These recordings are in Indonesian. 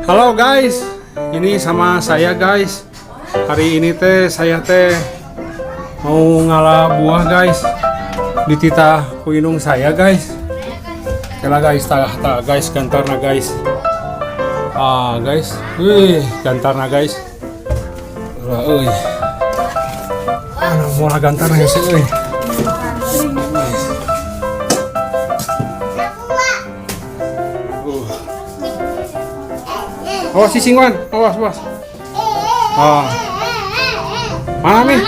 Halo guys, ini sama saya guys. Hari ini saya mau ngalah buah guys. Di titah kuinung saya guys. Kela guys, guys gantarna guys. Guys, gantarna guys. Mau gantarna sih Oh, si Singwan, awas. Mana nih?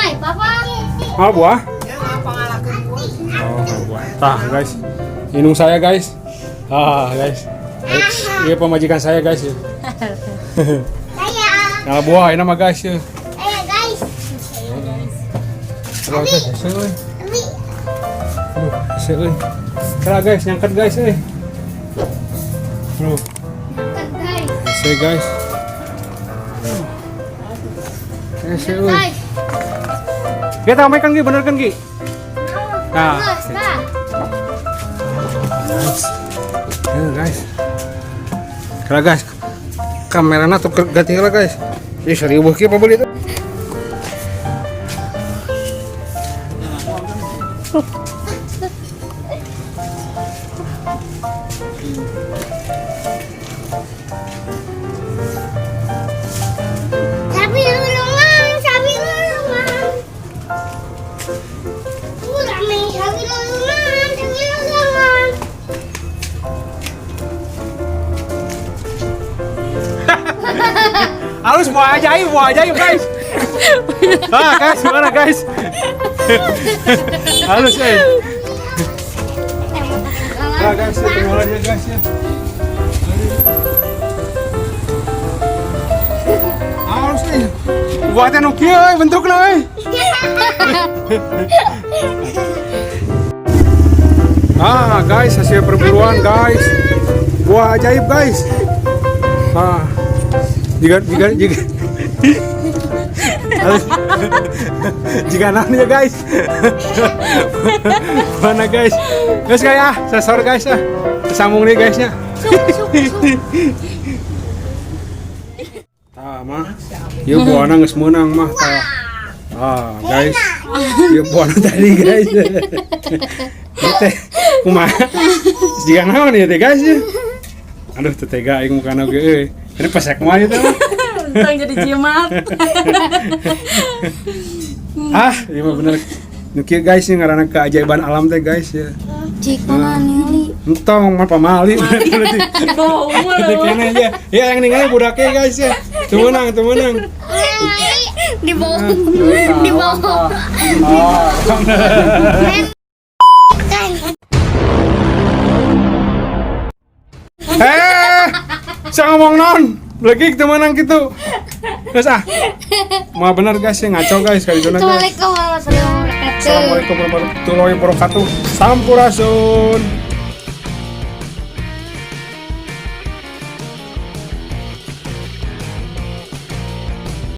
Mau buah? Oh, buah. Tah, guys. Inung saya, guys. Guys. Ini pemajikan saya, guys. Nah, buah ini mah, guys. Guys. Kala guys, nyangkat guys, guys. Kita tamai kan Gi, bener kan Gi? Nah. Guys. Kala guys. Kamerana tuh ganti kala guys. Ih, seribu ki apa beli itu? Halus buah ajaib guys. Guys, gimana guys? Halus guys, keluar dia guys ya. Halus nih. Buatnya nukia bentuknya guys, hasil perburuan guys. Buah ajaib guys. Jika nanya guys. Mana guys? Guys kayak sensor guys sambung nih guysnya. Mah. Ieu buana geus meunang mah tah. Guys. Ieu buana tadi guys. Teh kumaha? Jika naon ieu teh guys. Aduh teu tega aing mukana ge Ini pesek mah itu mah. Untung jadi jimat. Ini mah bener. Nuki guys ini ngaranna keajaiban alam teh guys ya. Cika nili. Entong mah pamali. Kene aja. Ya yang ningali budaknya guys ya. Teu meunang. Di bawah. Saya ngomong non, lagi kita menang gitu. Guys mah bener guys ya ngaco guys kali itu guys. Assalamualaikum warahmatullahi wabarakatuh. Assalamualaikum warahmatullahi wabarakatuh. Sampurasun.